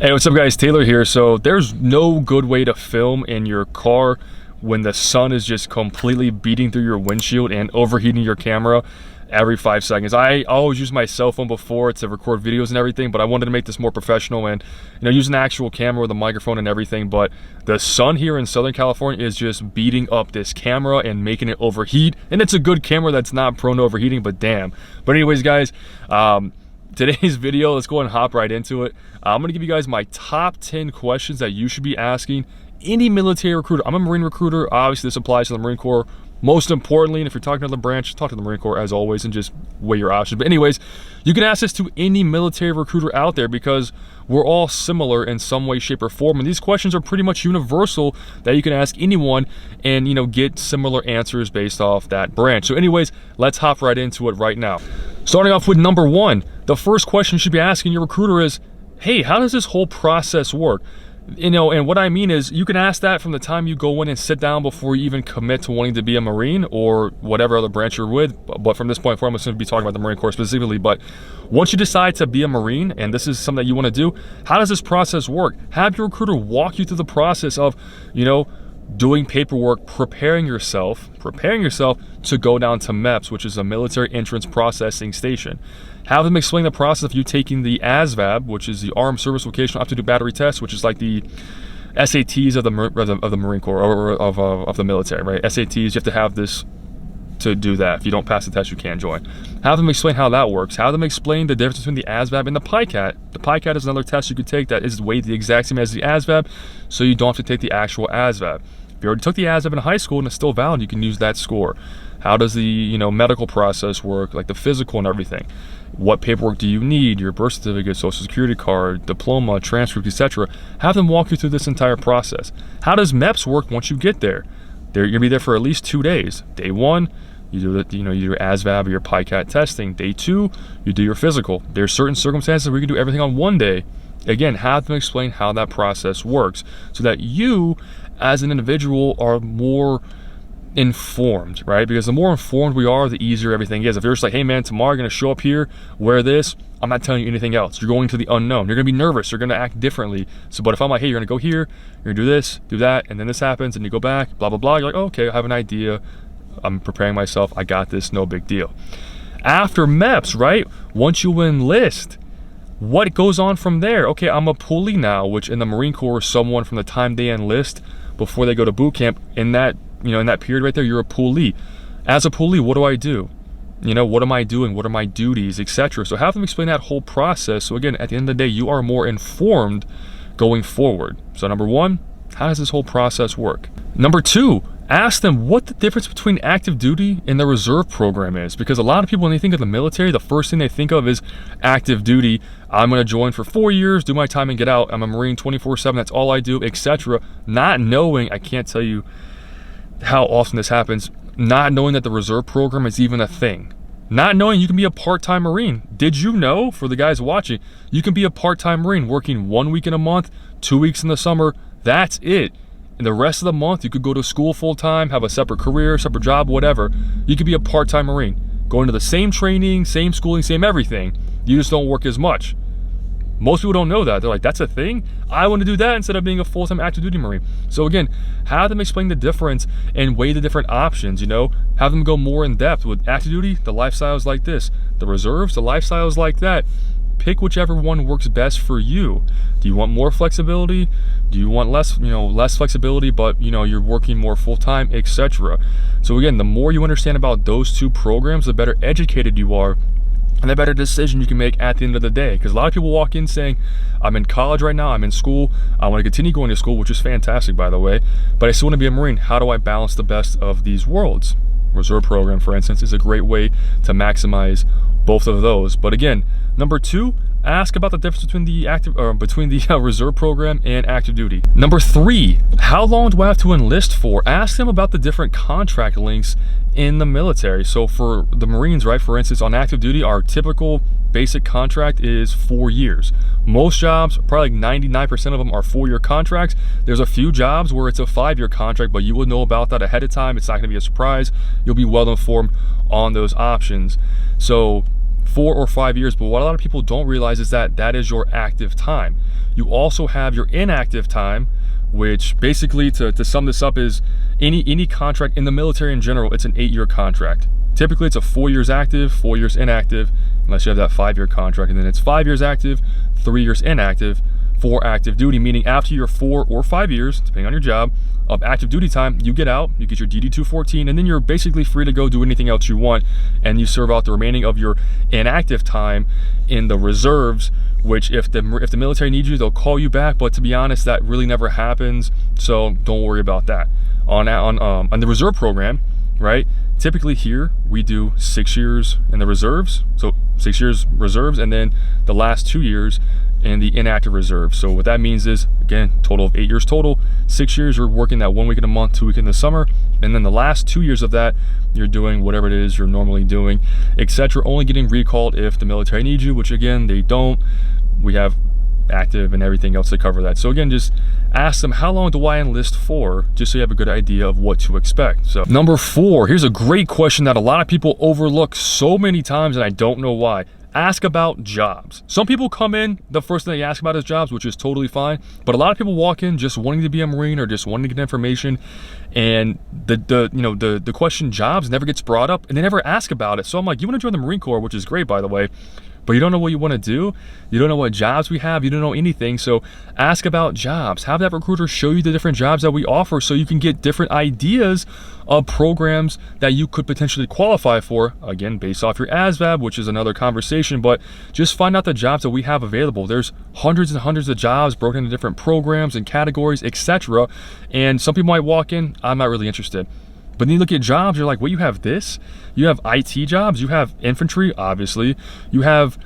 Hey, what's up guys? Taylor here. So there's no good way to film in your car when the sun is just completely beating through your windshield and overheating your camera every 5 seconds. I always use my cell phone before to record videos and everything, but I wanted to make this more professional and use an actual camera with a microphone and everything. But the sun here in Southern California is just beating up this camera and making it overheat. And it's a good camera that's not prone to overheating, but damn. But anyways guys, today's video, let's go and hop right into it. I'm going to give you guys my top 10 questions that you should be asking any military recruiter. I'm a Marine recruiter. Obviously, this applies to the Marine Corps. Most importantly, and if you're talking to another branch, talk to the Marine Corps as always and just weigh your options. But anyways, you can ask this to any military recruiter out there because we're all similar in some way, shape, or form. And these questions are pretty much universal that you can ask anyone and, get similar answers based off that branch. So anyways, let's hop right into it right now. Starting off with number one, the first question you should be asking your recruiter is, hey, how does this whole process work? And what I mean is you can ask that from the time you go in and sit down before you even commit to wanting to be a Marine or whatever other branch you're with. But from this point forward, I'm just going to be talking about the Marine Corps specifically. But once you decide to be a Marine, and this is something that you want to do, how does this process work? Have your recruiter walk you through the process of, doing paperwork, preparing yourself to go down to MEPS, which is a military entrance processing station. Have them explain the process of you taking the ASVAB, which is the Armed Service Vocational Aptitude Battery Test, which is like the SATs of the Marine Corps or of the military, right? SATs, you have to have this to do that. If you don't pass the test, you can't join. Have them explain how that works. Have them explain the difference between the ASVAB and the PICAT. The PICAT is another test you could take that is weighed the exact same as the ASVAB, so you don't have to take the actual ASVAB. If you already took the ASVAB in high school and it's still valid, you can use that score. How does the medical process work, like the physical and everything? What paperwork do you need? Your birth certificate, social security card, diploma, transcript, etc. Have them walk you through this entire process. How does MEPS work once you get there? You're gonna be there for at least 2 days. Day one, you do you do your ASVAB or your PICAT testing. Day two, you do your physical. There's certain circumstances where you can do everything on one day. Again, have them explain how that process works so that you as an individual are more informed, right? Because the more informed we are, the easier everything is. If you're just like, hey man, tomorrow you're gonna show up here, wear this, I'm not telling you anything else. You're going to the unknown. You're gonna be nervous, you're gonna act differently. But if I'm like, hey, you're gonna go here, you're gonna do this, do that, and then this happens, and you go back, blah, blah, blah, you're like, oh, okay, I have an idea, I'm preparing myself, I got this, no big deal. After MEPS, right, once you enlist, what goes on from there? Okay, I'm a poolee now, which in the Marine Corps is someone from the time they enlist before they go to boot camp. In that period right there, you're a poolee. As a poolee, what do I do? What am I doing? What are my duties, etc. So have them explain that whole process. So again, at the end of the day, you are more informed going forward. So number one, how does this whole process work? Number two, ask them what the difference between active duty and the reserve program is. Because a lot of people, when they think of the military, the first thing they think of is active duty. I'm going to join for 4 years, do my time and get out. I'm a Marine 24/7, that's all I do, etc. Not knowing, I can't tell you how often this happens, not knowing that the reserve program is even a thing. Not knowing you can be a part-time Marine. Did you know, for the guys watching, you can be a part-time Marine working 1 week in a month, 2 weeks in the summer, that's it. And the rest of the month, you could go to school full-time, have a separate career, separate job, whatever. You could be a part-time Marine, going to the same training, same schooling, same everything. You just don't work as much. Most people don't know that. They're like, that's a thing? I want to do that instead of being a full-time active duty Marine. So again, have them explain the difference and weigh the different options, Have them go more in depth. With active duty, the lifestyle is like this. The reserves, the lifestyle is like that. Pick whichever one works best for you. Do you want more flexibility? Do you want less, less flexibility, but you're working more full-time, etc. So again, the more you understand about those two programs, the better educated you are and the better decision you can make at the end of the day. Because a lot of people walk in saying, I'm in college right now, I'm in school, I want to continue going to school, which is fantastic, by the way, but I still want to be a Marine. How do I balance the best of these worlds? Reserve program, for instance, is a great way to maximize both of those. But again, number two, ask about the difference between the reserve program and active duty. Number three, how long do I have to enlist for? Ask them about the different contract lengths in the military. So for the Marines, right, for instance, on active duty, our typical basic contract is 4 years. Most jobs, probably like 99% of them, are 4-year contracts. There's a few jobs where it's a 5-year contract, but you will know about that ahead of time. It's not going to be a surprise. You'll be well informed on those options. So 4 or 5 years. But what a lot of people don't realize is that that is your active time. You also have your inactive time, which basically, to sum this up, is any contract in the military in general. It's an 8-year contract. Typically it's a 4 years active, 4 years inactive, unless you have that 5-year contract, and then it's 5 years active, 3 years inactive for active duty, meaning after your 4 or 5 years, depending on your job, of active duty time, you get out, you get your DD-214, and then you're basically free to go do anything else you want, and you serve out the remaining of your inactive time in the reserves, which if the military needs you, they'll call you back, but to be honest, that really never happens, so don't worry about that. On the reserve program, right, typically here we do 6 years in the reserves, so 6 years reserves, and then the last 2 years in the inactive reserve. So what that means is, again, total of 8 years total. 6 years you're working that 1 week in a month, 2 weeks in the summer, and then the last 2 years of that you're doing whatever it is you're normally doing, etc. Only getting recalled if the military needs you, which again they don't. We have active and everything else to cover that. So again, just ask them, how long do I enlist for, just so you have a good idea of what to expect. So number 4, here's a great question that a lot of people overlook so many times, and I don't know why. Ask about jobs. Some people come in, the first thing they ask about is jobs, which is totally fine, but a lot of people walk in just wanting to be a Marine or just wanting to get information, and the question jobs never gets brought up, and they never ask about it. So I'm like, you want to join the Marine Corps, which is great, by the way, but you don't know what you want to do, you don't know what jobs we have, you don't know anything. So ask about jobs. Have that recruiter show you the different jobs that we offer so you can get different ideas of programs that you could potentially qualify for, again, based off your ASVAB, which is another conversation, but just find out the jobs that we have available. There's hundreds and hundreds of jobs broken into different programs and categories, etc. And some people might walk in, I'm not really interested. But then you look at jobs, you're like, well, you have this, you have IT jobs, you have infantry, obviously, you have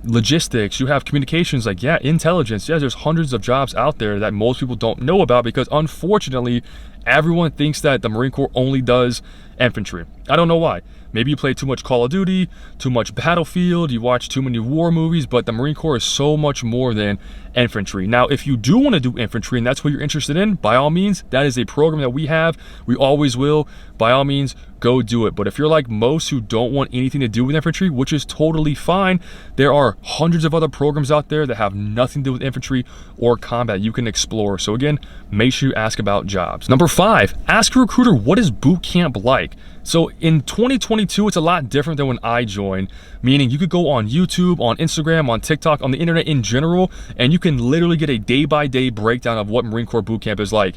logistics, you have communications, like, yeah, intelligence. Yeah, there's hundreds of jobs out there that most people don't know about because unfortunately, everyone thinks that the Marine Corps only does infantry. I don't know why. Maybe you play too much Call of Duty, too much Battlefield, you watch too many war movies, but the Marine Corps is so much more than infantry. Now, if you do want to do infantry and that's what you're interested in, by all means, that is a program that we have. We always will. By all means, go do it. But if you're like most who don't want anything to do with infantry, which is totally fine, there are hundreds of other programs out there that have nothing to do with infantry or combat you can explore. So again, make sure you ask about jobs. Number 5, ask a recruiter, what is boot camp like? So in 2022, it's a lot different than when I joined, meaning you could go on YouTube, on Instagram, on TikTok, on the internet in general, and you can literally get a day-by-day breakdown of what Marine Corps boot camp is like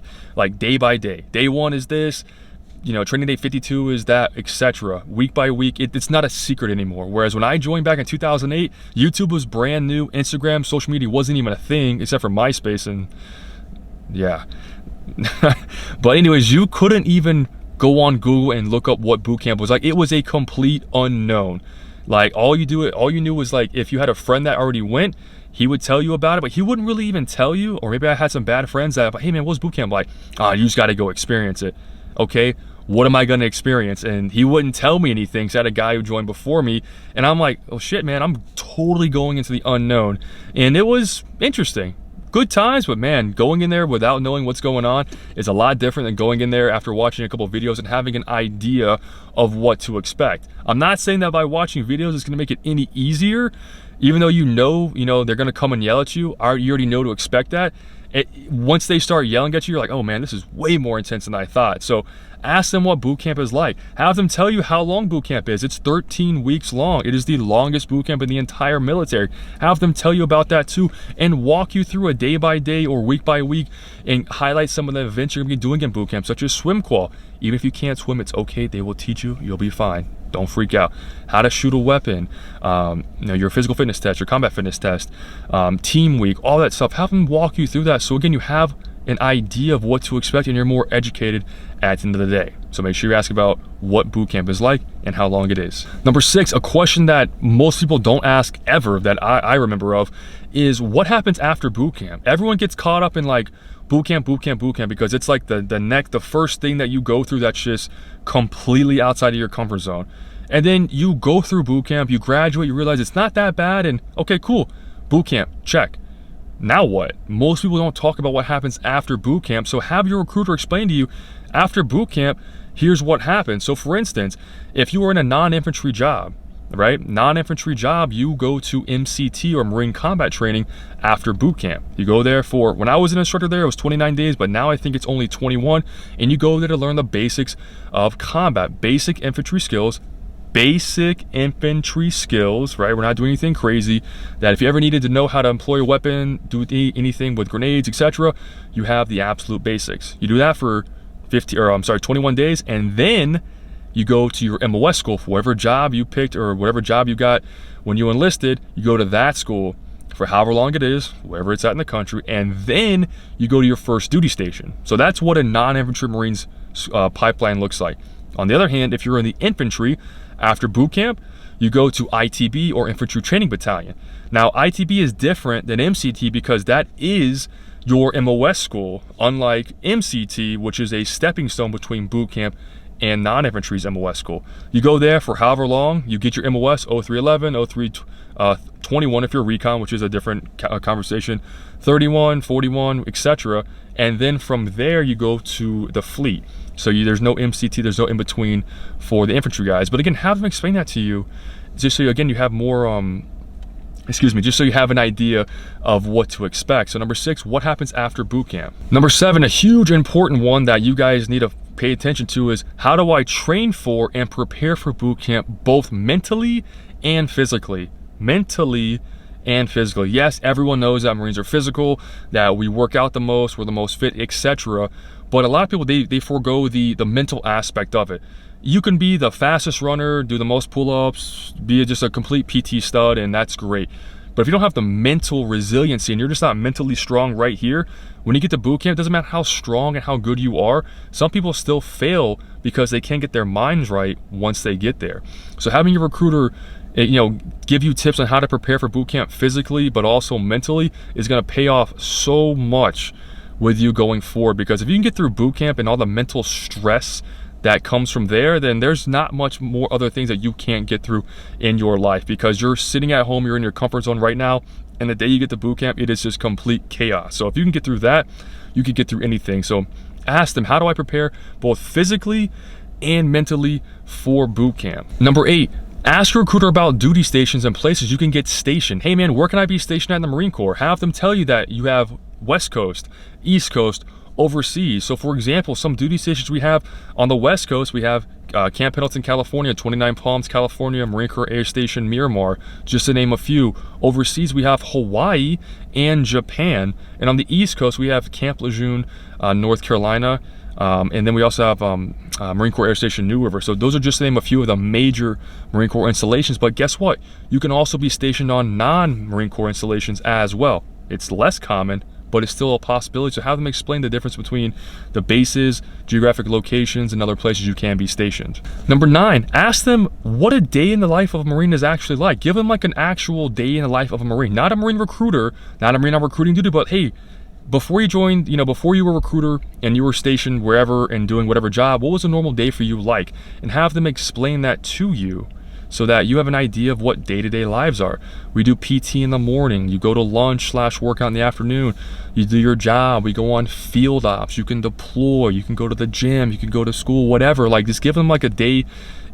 day by day. Day 1 is this, training day 52 is that, etc. Week by week, it's not a secret anymore. Whereas when I joined back in 2008, YouTube was brand new, Instagram, social media wasn't even a thing, except for MySpace, and yeah. But anyways, you couldn't even go on Google and look up what boot camp was like. It was a complete unknown. Like all you knew was like if you had a friend that already went, he would tell you about it, but he wouldn't really even tell you. Or maybe I had some bad friends that, hey man, what's boot camp like? You just got to go experience it. Okay, what am I going to experience? And he wouldn't tell me anything. So I had a guy who joined before me, and I'm like, oh shit, man, I'm totally going into the unknown. And it was interesting. Good times, but man, going in there without knowing what's going on is a lot different than going in there after watching a couple of videos and having an idea of what to expect. I'm not saying that by watching videos it's going to make it any easier, even though you know they're going to come and yell at you. You already know to expect that. Once they start yelling at you, you're like, oh man, this is way more intense than I thought. So ask them what boot camp is like. Have them tell you how long boot camp is. It's 13 weeks long. It is the longest boot camp in the entire military. Have them tell you about that too and walk you through a day by day or week by week and highlight some of the events you're going to be doing in boot camp, such as swim qual. Even if you can't swim, it's okay. They will teach you. You'll be fine. Don't freak out. How to shoot a weapon, your physical fitness test, your combat fitness test, team week, all that stuff. Have them walk you through that. So again, you have an idea of what to expect and you're more educated at the end of the day. So make sure you ask about what boot camp is like and how long it is. Number 6, a question that most people don't ask ever that I remember of is what happens after boot camp? Everyone gets caught up in like boot camp because it's like the first thing that you go through that's just completely outside of your comfort zone. And then you go through boot camp, you graduate, you realize it's not that bad, and okay, cool, boot camp, check. Now what? Most people don't talk about what happens after boot camp, so have your recruiter explain to you, after boot camp, here's what happens. So for instance, if you were in a non-infantry job, right? Non-infantry job, you go to MCT, or Marine Combat Training, after boot camp. You go there for, when I was an instructor there, it was 29 days, but now I think it's only 21. And you go there to learn the basics of combat, basic infantry skills, right? We're not doing anything crazy. That if you ever needed to know how to employ a weapon, do anything with grenades, etc., you have the absolute basics. You do that for 21 days, and then you go to your MOS school for whatever job you picked or whatever job you got when you enlisted. You go to that school for however long it is, wherever it's at in the country, and then you go to your first duty station. So that's what a non-infantry Marines pipeline looks like. On the other hand, if you're in the infantry, after boot camp, you go to ITB, or Infantry Training Battalion. Now, ITB is different than MCT because that is your MOS school, unlike MCT, which is a stepping stone between boot camp and non-infantry's MOS school. You go there for however long, you get your MOS, 0311, 0321 if you're recon, which is a different conversation, 31, 41, etc. And then from there, you go to the fleet. So there's no MCT, there's no in-between for the infantry guys. But again, have them explain that to you, just so you have more, just so you have an idea of what to expect. So number 6, what happens after boot camp? Number 7, a huge important one that you guys need to pay attention to is, how do I train for and prepare for boot camp, both mentally and physically? Mentally and physically. Yes, everyone knows that Marines are physical, that we work out the most, we're the most fit, etc. But a lot of people, they forego the mental aspect of it. You can be the fastest runner, do the most pull-ups, be just a complete PT stud, and that's great. But if you don't have the mental resiliency and you're just not mentally strong right here, when you get to boot camp, it doesn't matter how strong and how good you are, some people still fail because they can't get their minds right once they get there. So having your recruiter, give you tips on how to prepare for boot camp physically, but also mentally, is going to pay off so much with you going forward. Because if you can get through boot camp and all the mental stress that comes from there, then there's not much more other things that you can't get through in your life, because you're sitting at home, you're in your comfort zone right now, and the day you get to boot camp, it is just complete chaos. So if you can get through that, you can get through anything. So ask them, how do I prepare both physically and mentally for boot camp? Number 8, ask your recruiter about duty stations and places you can get stationed. Hey man, where can I be stationed at in the Marine Corps? Have them tell you that you have West Coast, East Coast, overseas. So for example, some duty stations we have on the West Coast, we have Camp Pendleton, California, 29 Palms, California, Marine Corps Air Station Miramar, just to name a few. Overseas, we have Hawaii and Japan. And on the East Coast, we have Camp Lejeune, North Carolina. And then we also have Marine Corps Air Station New River. So those are just to name a few of the major Marine Corps installations. But guess what? You can also be stationed on non-Marine Corps installations as well. It's less common, but it's still a possibility. So have them explain the difference between the bases, geographic locations, and other places you can be stationed. Number 9, ask them what a day in the life of a Marine is actually like. Give them like an actual day in the life of a Marine, not a Marine recruiter, not a Marine on recruiting duty, but hey, before you joined, before you were a recruiter and you were stationed wherever and doing whatever job, what was a normal day for you like? And have them explain that to you, so that you have an idea of what day-to-day lives are. We do PT in the morning, you go to lunch/workout in the afternoon, you do your job, we go on field ops, you can deploy, you can go to the gym, you can go to school, whatever. Like, just give them like a day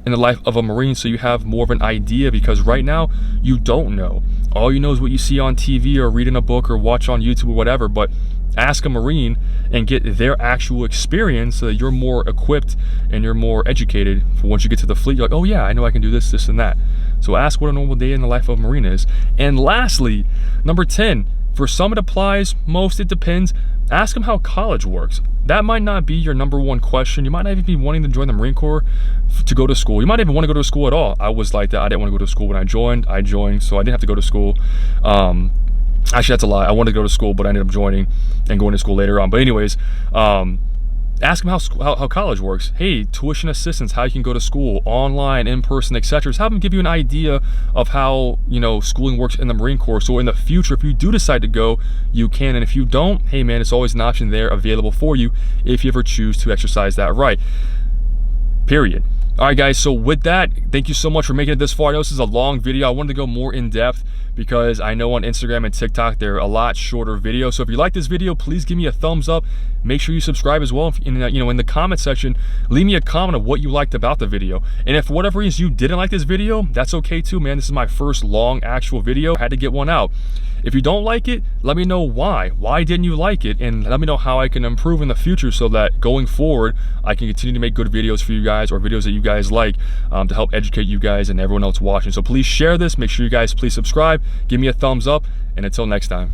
in the life of a Marine so you have more of an idea, because right now you don't know. All you know is what you see on TV or read in a book or watch on YouTube or whatever. But ask a Marine and get their actual experience so that you're more equipped and you're more educated for once you get to the fleet. You're like, oh yeah, I know I can do this, this, and that. So ask what a normal day in the life of a Marine is. And lastly, number 10, for some it applies, most it depends. Ask them how college works. That might not be your number one question. You might not even be wanting to join the Marine Corps to go to school. You might even want to go to school at all. I was like that. I didn't want to go to school when I joined, so I didn't have to go to school. Actually, that's a lie. I wanted to go to school, but I ended up joining and going to school later on. But anyways, ask them how college works. Hey, tuition assistance, how you can go to school, online, in person, etc. Just have them give you an idea of how schooling works in the Marine Corps. So in the future, if you do decide to go, you can. And if you don't, hey man, it's always an option there available for you if you ever choose to exercise that right. Period. All right, guys. So with that, thank you so much for making it this far. I know this is a long video. I wanted to go more in depth because I know on Instagram and TikTok they're a lot shorter videos. So if you like this video, please give me a thumbs up. Make sure you subscribe as well. In the comment section, leave me a comment of what you liked about the video. And if for whatever reason you didn't like this video, that's okay too, man. This is my first long actual video. I had to get one out. If you don't like it, let me know why. Why didn't you like it? And let me know how I can improve in the future so that going forward, I can continue to make good videos for you guys, or videos that you guys like, to help educate you guys and everyone else watching. So please share this. Make sure you guys please subscribe. Give me a thumbs up. And until next time.